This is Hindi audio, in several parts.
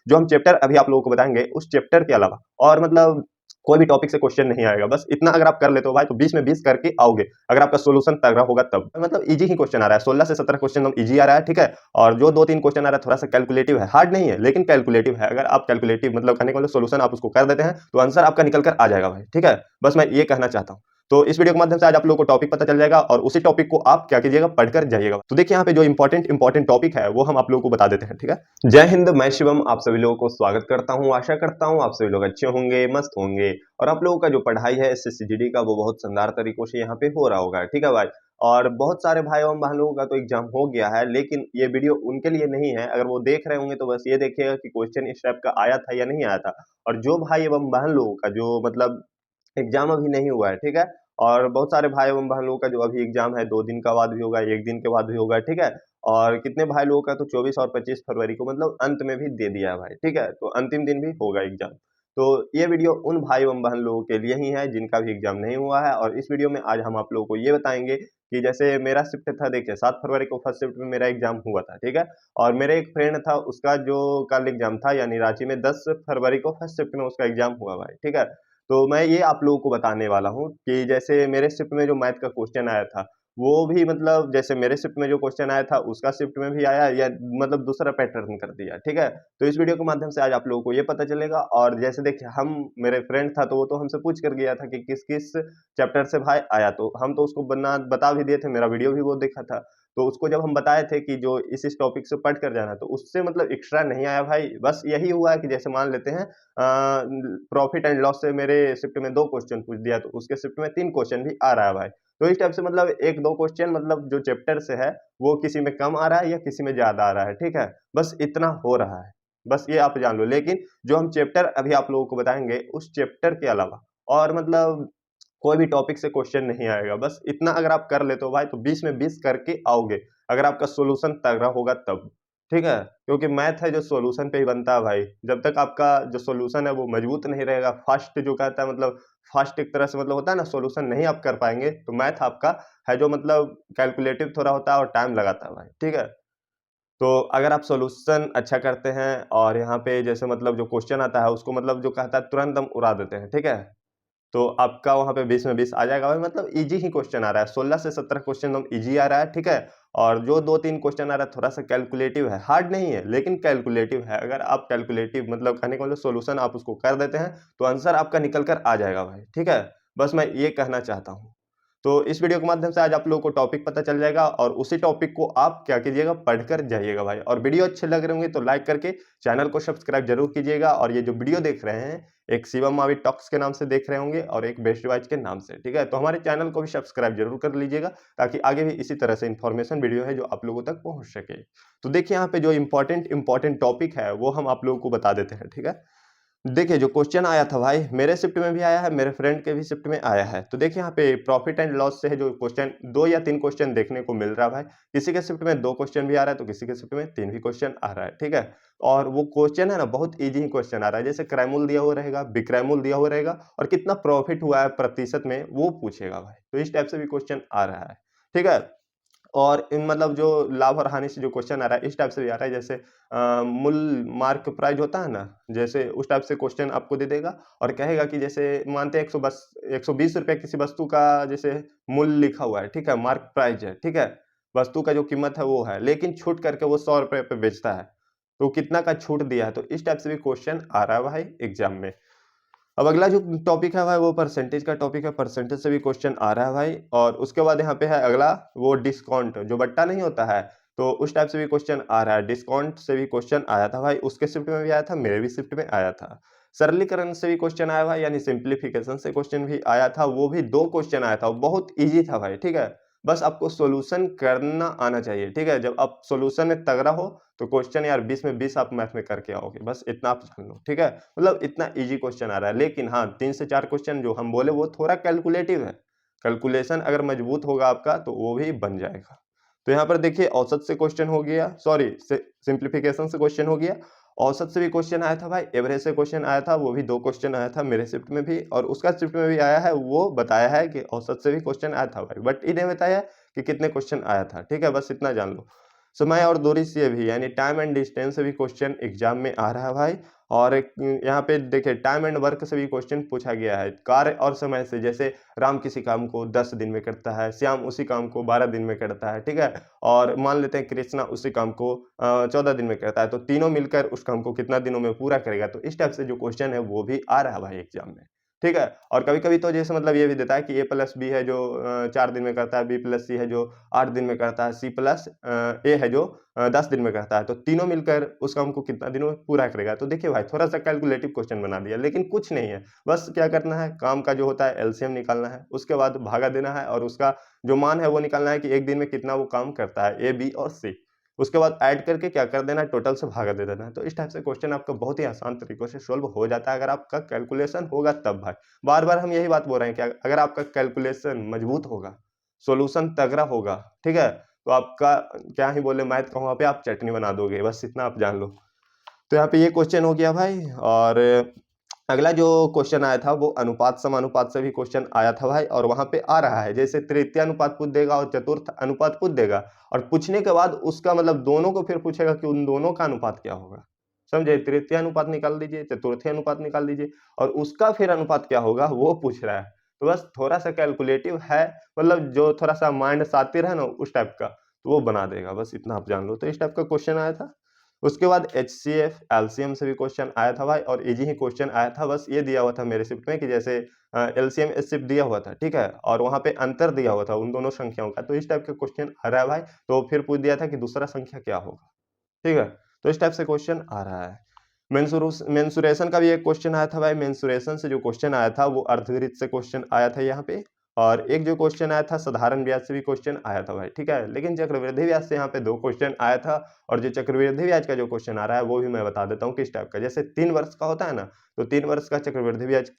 जो हम चैप्टर अभी आप लोगों को बताएंगे उस चैप्टर के अलावा और मतलब कोई भी टॉपिक से क्वेश्चन नहीं आएगा। बस इतना अगर आप कर लेते हो भाई तो 20 में 20 करके आओगे, अगर आपका सोल्यूशन तगड़ा होगा तब। मतलब इजी ही क्वेश्चन आ रहा है, 16 से 17 क्वेश्चन एकदम इजी आ रहा है, ठीक है। और जो 2-3 क्वेश्चन आ रहा है थोड़ा सा कैलकुलेटिव है, हार्ड नहीं है लेकिन कैलकुलेटिव है। अगर आप कैलकुलेटिव मतलब करने के मतलब सोल्यूशन आप उसको कर देते हैं तो आंसर आपका निकल कर आ जाएगा भाई, ठीक है। बस मैं ये कहना चाहता हूँ। तो इस वीडियो के माध्यम से आज आप लोगों को टॉपिक पता चल जाएगा और उसी टॉपिक को आप क्या कीजिएगा, पढ़कर जाइएगा। तो देखिए यहाँ पे जो इंपॉर्टेंट टॉपिक है वो हम आप लोगों को बता देते हैं, ठीक है। जय हिंद, मैं शिवम आप सभी लोगों को स्वागत करता हूँ। आशा करता हूँ आप सभी लोग अच्छे होंगे, मस्त होंगे और आप लोगों का जो पढ़ाई है एसएससी का वो बहुत शानदार तरीकों से यहाँ पे हो रहा होगा, ठीक है भाई। और बहुत सारे भाई एवं बहनों का तो एग्जाम हो गया है, लेकिन ये वीडियो उनके लिए नहीं है। अगर वो देख रहे होंगे तो बस ये देखिएगा कि क्वेश्चन इस टाइप का आया था या नहीं आया था। और जो भाई एवं बहन लोगों का जो मतलब एग्जाम अभी नहीं हुआ है, ठीक है। और बहुत सारे भाई एवं बहन लोगों का जो अभी एग्जाम है 2 दिन का बाद भी होगा, 1 दिन के बाद भी होगा, ठीक है। और कितने भाई लोगों का तो 24 और 25 फरवरी को मतलब अंत में भी दे दिया है भाई, ठीक है। तो अंतिम दिन भी होगा एग्जाम। तो ये वीडियो उन भाई एवं बहन लोगों के लिए ही है जिनका भी एग्जाम नहीं हुआ है। और इस वीडियो में आज हम आप लोगों को ये बताएंगे कि जैसे मेरा शिफ्ट था, देखिए 7 फरवरी को फर्स्ट शिफ्ट में मेरा एग्जाम हुआ था, ठीक है। और मेरे एक फ्रेंड था, उसका जो कल एग्जाम था यानी रांची में 10 फरवरी को फर्स्ट शिफ्ट में उसका एग्जाम हुआ भाई, ठीक है। तो मैं ये आप लोगों को बताने वाला हूँ कि जैसे मेरे शिफ्ट में जो मैथ का क्वेश्चन आया था, वो भी मतलब जैसे मेरे शिफ्ट में जो क्वेश्चन आया था, उसका शिफ्ट में भी आया या मतलब दूसरा पैटर्न कर दिया, ठीक है? तो इस वीडियो के माध्यम से आज आप लोगों को ये पता चलेगा। और जैसे देखिए हम मेरे फ्रेंड था तो वो तो हमसे पूछ कर गया था कि किस-किस चैप्टर से भाई आया, तो हम तो उसको बता भी दिए थे, मेरा वीडियो भी वो देखा था। तो उसको जब हम बताए थे कि जो इस टॉपिक से पढ़ कर जाना, तो उससे मतलब एक्स्ट्रा नहीं आया भाई। बस यही हुआ है कि जैसे मान लेते हैं प्रॉफिट एंड लॉस से मेरे शिफ्ट में 2 क्वेश्चन पूछ दिया, तो उसके शिफ्ट में 3 क्वेश्चन भी आ रहा है भाई। तो इस टाइप से मतलब 1-2 क्वेश्चन मतलब जो चैप्टर से है, वो किसी में कम आ रहा है या किसी में ज़्यादा आ रहा है, ठीक है? बस इतना हो रहा है। बस ये आप जान लो। लेकिन जो हम चैप्टर अभी आप लोगों को बताएँगे, उस चैप्टर के अलावा और मतलब कोई भी टॉपिक से क्वेश्चन नहीं आएगा। बस इतना अगर आप कर लेते हो भाई तो 20 में 20 करके आओगे, अगर आपका सॉल्यूशन तगड़ा होगा तब, ठीक है? क्योंकि मैथ है जो सॉल्यूशन पे ही बनता है भाई। जब तक आपका जो सॉल्यूशन है वो मजबूत नहीं रहेगा, फास्ट जो कहता है मतलब फास्ट एक तरह से मतलब होता है ना, सॉल्यूशन नहीं आप कर पाएँगे, तो मैथ आपका है जो मतलब कैलकुलेटिव थोड़ा होता है और टाइम लगाता है भाई, ठीक है? तो अगर आप सॉल्यूशन अच्छा करते हैं और यहाँ पे जैसे मतलब जो क्वेश्चन आता है उसको मतलब जो कहता है तुरंत हम उड़ा देते हैं, ठीक है? तो आपका वहाँ पे 20 में 20 आ जाएगा भाई। मतलब ईज़ी ही क्वेश्चन आ रहा है, 16 से 17 क्वेश्चन एकदम ईज़ी आ रहा है, ठीक है? और जो 2-3 क्वेश्चन आ रहा है थोड़ा-सा कैलकुलेटिव है, हार्ड नहीं है लेकिन कैलकुलेटिव है। अगर आप कैलकुलेटिव मतलब कहने का मतलब सॉल्यूशन आप उसको कर देते हैं, तो आंसर आपका निकल कर आ जाएगा भाई, ठीक है? बस मैं ये कहना चाहता हूँ। तो इस वीडियो के माध्यम से आज आप लोगों को टॉपिक पता चल जाएगा और उसी टॉपिक को आप क्या कीजिएगा, पढ़कर जाइएगा भाई। और वीडियो अच्छे लग रहे होंगे तो लाइक करके चैनल को सब्सक्राइब जरूर कीजिएगा। और ये जो वीडियो देख रहे हैं, एक शिवम मावी टॉक्स के नाम से देख रहे होंगे और एक बेस्ट वाइज के नाम से, ठीक है। तो हमारे चैनल को भी सब्सक्राइब जरूर कर लीजिएगा ताकि आगे भी इसी तरह से इन्फॉर्मेशन वीडियो है जो आप लोगों तक पहुंच सके। तो देखिए यहाँ पे जो इंपॉर्टेंट टॉपिक है वो हम आप लोगों को बता देते हैं, ठीक है। देखिए, जो क्वेश्चन आया था भाई, मेरे शिफ्ट में भी आया है, मेरे फ्रेंड के भी शिफ्ट में आया है। तो देखिए यहाँ पे प्रॉफिट एंड लॉस से है जो क्वेश्चन 2 या 3 क्वेश्चन देखने को मिल रहा है भाई। किसी के शिफ्ट में 2 क्वेश्चन भी आ रहा है, तो किसी के शिफ्ट में 3 भी क्वेश्चन आ रहा है, ठीक है? और वो क्वेश्चन है ना बहुत ईज़ी ही क्वेश्चन आ रहा है। जैसे क्रैमूल दिया हुआ रहेगा, बिक्रैमूल दिया हुआ रहेगा और कितना प्रॉफिट हुआ है प्रतिशत में, वो पूछेगा भाई। तो इस टाइप से भी क्वेश्चन आ रहा है, ठीक है? और इन मतलब जो लाभ और हानि से जो क्वेश्चन आ रहा है, इस टाइप से भी आ रहा है। जैसे मूल मार्क प्राइस होता है ना, जैसे उस टाइप से क्वेश्चन आपको दे देगा और कहेगा कि जैसे मानते हैं 120 रुपए किसी वस्तु का जैसे मूल्य लिखा हुआ है, ठीक है? मार्क प्राइस है, ठीक है? वस्तु का जो कीमत है वो है, लेकिन छूट करके वो 100 रुपए पे बेचता है। तो कितना का छूट दिया है? तो इस टाइप से भी क्वेश्चन आ रहा है भाई एग्जाम में। अब अगला जो टॉपिक है भाई वो परसेंटेज का टॉपिक है, परसेंटेज से भी क्वेश्चन आ रहा है भाई। और उसके बाद यहाँ पे है अगला वो डिस्काउंट, जो बट्टा नहीं होता है, तो उस टाइप से भी क्वेश्चन आ रहा है। डिस्काउंट से भी क्वेश्चन आया था भाई, उसके शिफ्ट में भी आया था, मेरे भी शिफ्ट में आया था। सरलीकरण से भी क्वेश्चन आया भाई, यानी सिंप्लीफिकेशन से क्वेश्चन भी आया था, वो भी 2 क्वेश्चन आया था, वो बहुत ईज़ी था भाई, ठीक है? बस आपको सॉल्यूशन करना आना चाहिए, ठीक है? जब आप सॉल्यूशन में तगड़ा हो, तो क्वेश्चन यार 20 में 20 आप मैथ में करके आओगे, बस इतना आप जान लो, ठीक है? मतलब इतना ईज़ी क्वेश्चन आ रहा है। लेकिन हाँ, 3 से 4 क्वेश्चन जो हम बोले वो थोड़ा कैलकुलेटिव है। कैलकुलेशन अगर मजबूत होगा आपका तो वो भी बन जाएगा। तो यहाँ पर देखिए औसत से क्वेश्चन हो गया, सॉरी सिंप्लीफिकेशन से क्वेश्चन हो गया। औसत से भी क्वेश्चन आया था भाई, एवरेज से क्वेश्चन आया था, वो भी 2 क्वेश्चन आया था मेरे शिफ्ट में भी और उसका शिफ्ट में भी आया है। वो बताया है कि औसत से भी क्वेश्चन आया था भाई, बट ये नहीं बताया कि कितने क्वेश्चन आया था, ठीक है? बस इतना जान लो। समय और दूरी से भी यानी टाइम एंड डिस्टेंस से भी क्वेश्चन एग्जाम में आ रहा है भाई। और यहाँ पे देखिए टाइम एंड वर्क से भी क्वेश्चन पूछा गया है। कार्य और समय से, जैसे राम किसी काम को 10 दिन में करता है, श्याम उसी काम को 12 दिन में करता है, ठीक है। और मान लेते हैं कृष्णा उसी काम को 14 दिन में करता है, तो तीनों मिलकर उस काम को कितना दिनों में पूरा करेगा। तो इस टाइप से जो क्वेश्चन है वो भी आ रहा है भाई एग्जाम में, ठीक है। और कभी कभी तो जैसे मतलब ये भी देता है कि A+B है जो 4 दिन में करता है, B+C है जो 8 दिन में करता है, C+A है जो 10 दिन में करता है, तो तीनों मिलकर उस काम को कितना दिनों में पूरा करेगा। तो देखिए भाई थोड़ा सा कैलकुलेटिव क्वेश्चन बना दिया, लेकिन कुछ नहीं है। बस क्या करना है, काम का जो होता है एलसीएम निकालना है, उसके बाद भागा देना है और उसका जो मान है वो निकालना है कि एक दिन में कितना वो काम करता है, A, B और C। उसके बाद ऐड करके क्या कर देना है, टोटल से भागा दे देना है। तो इस टाइप से क्वेश्चन आपका बहुत ही आसान तरीकों से सोल्व हो जाता है, अगर आपका कैलकुलेशन होगा तब भाई। बार बार हम यही बात बोल रहे हैं कि अगर आपका कैलकुलेशन मजबूत होगा, सॉल्यूशन तगड़ा होगा, ठीक है, तो आपका क्या ही बोले, मैथ का वहाँ पे आप चटनी बना दोगे, बस इतना आप जान लो। तो यहाँ पे ये क्वेश्चन हो गया भाई। और अगला जो क्वेश्चन आया था वो अनुपात समानुपात से भी क्वेश्चन आया था भाई, और वहां पे आ रहा है जैसे तृतीय अनुपात पूछ देगा और चतुर्थ अनुपात पूछ देगा, और पूछने के बाद उसका मतलब दोनों को फिर पूछेगा कि उन दोनों का अनुपात क्या होगा। समझे, तृतीय अनुपात निकाल दीजिए, चतुर्थी अनुपात निकाल दीजिए, और उसका फिर अनुपात क्या होगा वो पूछ रहा है। तो बस थोड़ा सा कैलकुलेटिव है, मतलब जो थोड़ा सा माइंड शातिर है ना उस टाइप का, तो वो बना देगा, बस इतना आप जान लो। तो इस टाइप का क्वेश्चन आया था। उसके बाद HCF एलसीएम से भी क्वेश्चन आया था भाई, और इजी ही क्वेश्चन आया था। बस ये दिया हुआ था मेरे शिफ्ट में कि जैसे एलसीएम एचसीएफ दिया हुआ था, ठीक है, और वहां पे अंतर दिया हुआ था उन दोनों संख्याओं का। तो इस टाइप का क्वेश्चन आ रहा है भाई। तो फिर पूछ दिया था कि दूसरा संख्या क्या होगा, ठीक है। तो इस टाइप से क्वेश्चन आ रहा है। मेंसुरेशन का भी एक क्वेश्चन आया था भाई। मेंसुरेशन से जो क्वेश्चन आया था वो अर्धवृत्त से क्वेश्चन आया था यहाँ पे। और एक जो क्वेश्चन आया था साधारण ब्याज से भी क्वेश्चन आया था भाई, ठीक है। लेकिन चक्रवृद्धि ब्याज से यहाँ पे 2 क्वेश्चन आया था। और जो चक्रवृद्धि ब्याज का जो क्वेश्चन आ रहा है वो भी मैं बता देता हूँ किस टाइप का। जैसे 3 वर्ष का होता है ना, तो 3 वर्ष का चक्रवृद्धि ब्याज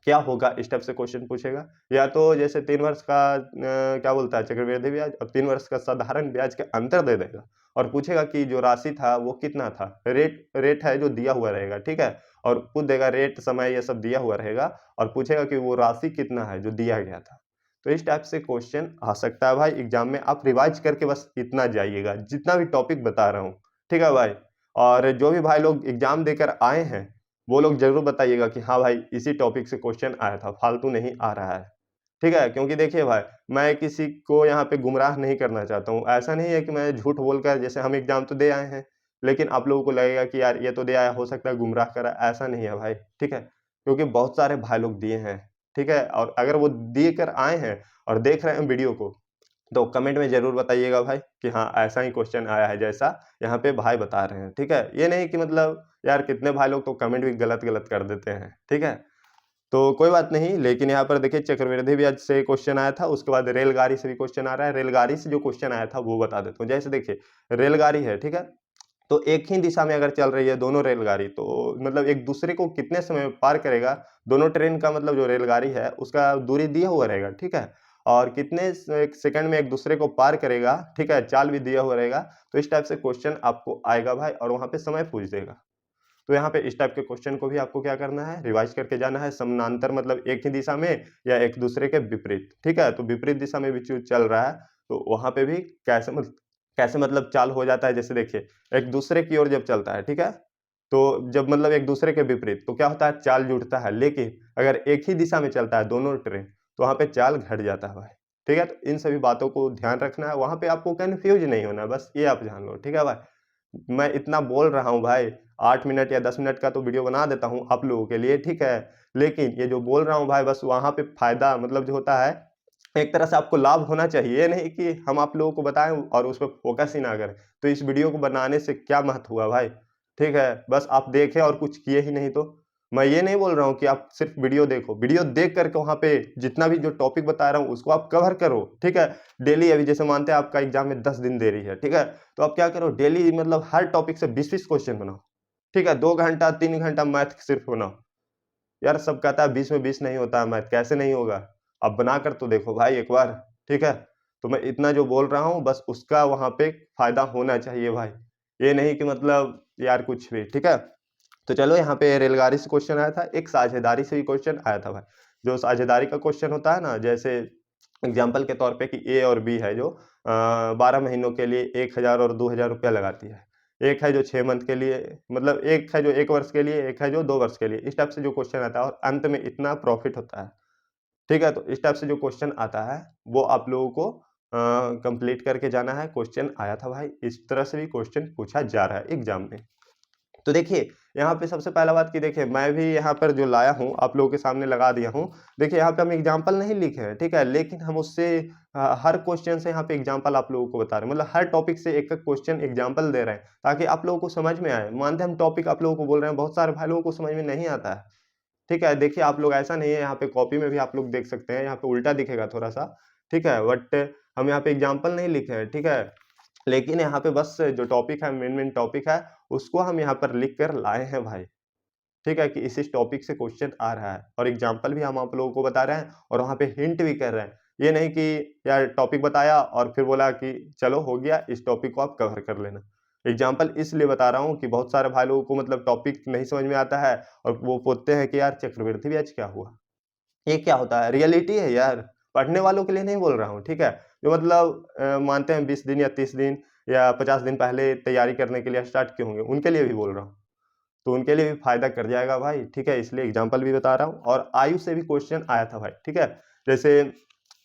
क्या होगा, इस टाइप से क्वेश्चन पूछेगा। या तो जैसे 3 वर्ष का क्या बोलता है चक्रवृद्धि ब्याज और 3 वर्ष का साधारण ब्याज के अंतर दे देगा, और पूछेगा कि जो राशि था वो कितना था। रेट है जो दिया हुआ रहेगा, ठीक है, और पूछ देगा रेट समय ये सब दिया हुआ रहेगा, और पूछेगा कि वो राशि कितना है जो दिया गया था। तो इस टाइप से क्वेश्चन आ सकता है भाई एग्जाम में। आप रिवाइज करके बस इतना जाइएगा जितना भी टॉपिक बता रहा हूँ, ठीक है भाई। और जो भी भाई लोग एग्जाम देकर आए हैं वो लोग जरूर बताइएगा कि हाँ भाई इसी टॉपिक से क्वेश्चन आया था, फालतू नहीं आ रहा है, ठीक है। क्योंकि देखिए भाई मैं किसी को यहाँ पे गुमराह नहीं करना चाहता हूँ। ऐसा नहीं है कि मैं झूठ बोलकर, जैसे हम एग्जाम तो दे आए हैं लेकिन आप लोगों को लगेगा कि यार ये तो दे आया, हो सकता है गुमराह करा, ऐसा नहीं है भाई, ठीक है। क्योंकि बहुत सारे भाई लोग दिए हैं, ठीक है। और अगर वो दिए कर आए हैं और देख रहे हैं वीडियो को, तो कमेंट में जरूर बताइएगा भाई कि हाँ ऐसा ही क्वेश्चन आया है जैसा यहाँ पे भाई बता रहे हैं, ठीक है। ये नहीं कि मतलब यार कितने भाई लोग तो कमेंट भी गलत गलत कर देते हैं, ठीक है। तो कोई बात नहीं, लेकिन यहाँ पर देखिए चक्रवृद्धि ब्याज से क्वेश्चन आया था। उसके बाद रेलगाड़ी से भी क्वेश्चन आ रहा है। रेलगाड़ी से जो क्वेश्चन आया था वो बता देता हूँ। जैसे देखिए रेलगाड़ी है, ठीक है, तो एक ही दिशा में अगर चल रही है दोनों रेलगाड़ी, तो मतलब एक दूसरे को कितने समय में पार करेगा। दोनों ट्रेन का मतलब जो रेलगाड़ी है उसका दूरी दिया हुआ रहेगा, ठीक है, और कितने सेकंड में एक दूसरे को पार करेगा, ठीक है, चाल भी दिया हुआ रहेगा। तो इस टाइप से क्वेश्चन आपको आएगा भाई, और वहां पे समय पूछ देगा। तो यहाँ पे इस टाइप के क्वेश्चन को भी आपको क्या करना है, रिवाइज करके जाना है। समानांतर मतलब एक ही दिशा में या एक दूसरे के विपरीत, ठीक है। तो विपरीत दिशा में भी चल रहा है, तो वहां पे भी कैसे मतलब चाल हो जाता है। जैसे देखिए एक दूसरे की ओर जब चलता है, ठीक है, तो जब मतलब एक दूसरे के विपरीत, तो क्या होता है, चाल जुड़ता है। लेकिन अगर एक ही दिशा में चलता है दोनों ट्रेन, तो वहां पे चाल घट जाता है भाई, ठीक है। तो इन सभी बातों को ध्यान रखना है, वहां पे आपको कंफ्यूज नहीं होना, बस ये आप जान लो, ठीक है भाई। मैं इतना बोल रहा हूँ भाई, 8 मिनट या 10 मिनट का तो वीडियो बना देता हूँ आप लोगों के लिए, ठीक है। लेकिन ये जो बोल रहा हूँ भाई, बस वहाँ पे फ़ायदा मतलब जो होता है, एक तरह से आपको लाभ होना चाहिए। ये नहीं कि हम आप लोगों को बताएँ और उस पे फ़ोकस ही ना करें। तो इस वीडियो को बनाने से क्या महत्व हुआ भाई, ठीक है? बस आप देखें और कुछ किए ही नहीं तो। मैं ये नहीं बोल रहा हूँ कि आप सिर्फ़ वीडियो देखो, वीडियो देख कर के वहाँ पे जितना भी जो टॉपिक बता रहा हूँ उसको आप कवर करो, ठीक है? डेली अभी जैसे मानते हैं आपका एग्ज़ाम में 10 दिन देरी है, ठीक है? तो आप क्या करो, डेली मतलब हर टॉपिक से 20-20 क्वेश्चन बनाओ, ठीक है? 2 घंटा 3 घंटा मैथ सिर्फ बनाओ। यार सब कहता है 20 में 20 नहीं होता है मैथ, कैसे नहीं होगा? अब बना कर तो देखो भाई एक बार, ठीक है? तो मैं इतना जो बोल रहा हूँ बस उसका वहाँ पे फ़ायदा होना चाहिए भाई। ये नहीं कि मतलब यार कुछ भी, ठीक है? तो चलो यहाँ पे रेलगाड़ी से क्वेश्चन आया था, एक साझेदारी से भी क्वेश्चन आया था भाई। जो साझेदारी का क्वेश्चन होता है ना, जैसे एग्जाम्पल के तौर पे कि ए और बी है जो 12 महीनों के लिए 1000 और 2000 रुपया लगाती है। एक है जो 6 मंथ के लिए, मतलब एक है जो 1 वर्ष के लिए, एक है जो 2 वर्ष के लिए। इस टाइप से जो क्वेश्चन आता है और अंत में इतना प्रॉफिट होता है, ठीक है? तो इस टाइप से जो क्वेश्चन आता है वो आप लोगों को कंप्लीट करके जाना है। क्वेश्चन आया था भाई, इस तरह से भी क्वेश्चन पूछा जा रहा है एग्जाम में। तो देखिए, यहाँ पे सबसे पहला बात कि देखिए मैं भी यहाँ पर जो लाया हूँ, आप लोगों के सामने लगा दिया हूँ। देखिए यहाँ पे हम एग्जाम्पल नहीं लिखे हैं, ठीक है? लेकिन हम उससे हर क्वेश्चन से यहाँ पे एग्जाम्पल आप लोगों को बता रहे हैं। मतलब हर टॉपिक से एक-एक क्वेश्चन एग्जाम्पल दे रहे हैं, ताकि आप लोगों को समझ में आए। मानते हैं हम टॉपिक आप लोगों को बोल रहे हैं, बहुत सारे भाई लोगों को समझ में नहीं आता है, ठीक है? देखिए आप लोग ऐसा नहीं है, यहाँ पे कॉपी में भी आप लोग देख सकते हैं, यहाँ पे उल्टा दिखेगा थोड़ा-सा, ठीक है? बट हम यहाँ पे एग्जाम्पल नहीं लिखे हैं, ठीक है? लेकिन यहाँ पे बस जो टॉपिक है, मेन टॉपिक है, उसको हम यहाँ पर लिख कर लाए हैं भाई, ठीक है? कि इस टॉपिक से क्वेश्चन आ रहा है और एग्जाम्पल भी हम आप लोगों को बता रहे हैं और वहाँ पे हिंट भी कर रहे हैं। ये नहीं कि यार टॉपिक बताया और फिर बोला कि चलो हो गया, इस टॉपिक को आप कवर कर लेना। एग्जाम्पल इसलिए बता रहा हूँ कि बहुत सारे भाई लोगों को मतलब टॉपिक नहीं समझ में आता है और वो पूछते हैं कि यार चक्रवृद्धि ब्याज क्या हुआ? ये क्या होता है? रियलिटी है यार, पढ़ने वालों के लिए नहीं बोल रहा हूँ, ठीक है? जो मतलब मानते हैं 20 दिन या 30 दिन या 50 दिन पहले तैयारी करने के लिए स्टार्ट किए होंगे, उनके लिए भी बोल रहा हूँ। तो उनके लिए भी फ़ायदा कर जाएगा भाई, ठीक है? इसलिए एग्ज़ाम्पल भी बता रहा हूँ और आयु से भी क्वेश्चन आया था भाई, ठीक है? जैसे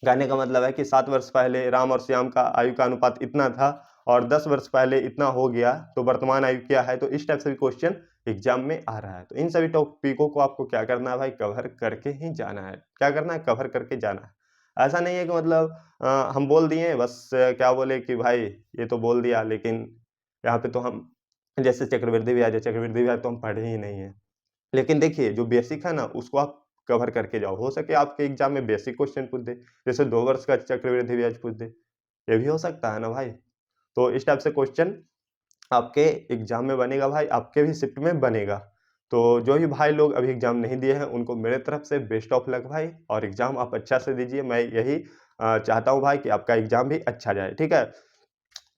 कहने का मतलब है कि 7 वर्ष पहले राम और श्याम का आयु का अनुपात इतना था और 10 वर्ष पहले इतना हो गया, तो वर्तमान आयु क्या है? तो इस टाइप से भी क्वेश्चन एग्ज़ाम में आ रहा है। तो इन सभी टॉपिकों को आपको क्या करना है भाई? कवर करके ही जाना है। क्या करना है? कवर करके जाना है। ऐसा नहीं है कि मतलब हम बोल दिए बस क्या बोले कि भाई ये तो बोल दिया, लेकिन यहाँ पे तो हम जैसे चक्रवृद्धि ब्याज है, चक्रवृद्धि ब्याज तो हम पढ़े ही नहीं है। लेकिन देखिए जो बेसिक है ना उसको आप कवर करके जाओ। हो सके आपके एग्ज़ाम में बेसिक क्वेश्चन पूछ दे, जैसे 2 वर्ष का चक्रवृद्धि ब्याज पूछ दे, ये भी हो सकता है ना भाई। तो इस टाइप से क्वेश्चन आपके एग्ज़ाम में बनेगा भाई, आपके भी शिफ्ट में बनेगा। तो जो भी भाई लोग अभी एग्ज़ाम नहीं दिए हैं, उनको मेरे तरफ से बेस्ट ऑफ लक भाई और एग्ज़ाम आप अच्छा से दीजिए। मैं यही चाहता हूँ भाई कि आपका एग्ज़ाम भी अच्छा जाए, ठीक है?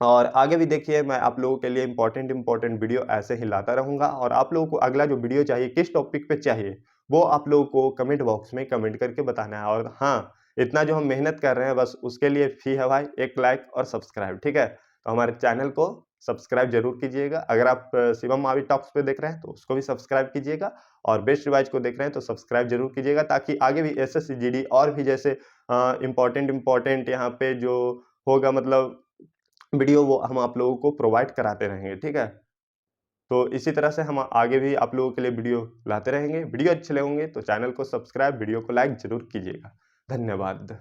और आगे भी देखिए मैं आप लोगों के लिए इम्पोर्टेंट वीडियो ऐसे ही लाता रहूँगा और आप लोगों को अगला जो वीडियो चाहिए, किस टॉपिक पे चाहिए, वो आप लोगों को कमेंट बॉक्स में कमेंट करके बताना है। और हाँ, इतना जो हम मेहनत कर रहे हैं बस उसके लिए फ़ी है भाई 1 लाइक और सब्सक्राइब, ठीक है? तो हमारे चैनल को सब्सक्राइब ज़रूर कीजिएगा। अगर आप शिवम मावी टॉक्स पे देख रहे हैं तो उसको भी सब्सक्राइब कीजिएगा और बेस्ट रिवाइज को देख रहे हैं तो सब्सक्राइब ज़रूर कीजिएगा, ताकि आगे भी एसएससी, जीडी और भी जैसे इम्पोर्टेंट यहाँ पे जो होगा मतलब वीडियो, वो हम आप लोगों को प्रोवाइड कराते रहेंगे, ठीक है? तो इसी तरह से हम आगे भी आप लोगों के लिए वीडियो लाते रहेंगे। वीडियो अच्छे लगेंगे तो चैनल को सब्सक्राइब, वीडियो को लाइक ज़रूर कीजिएगा। धन्यवाद।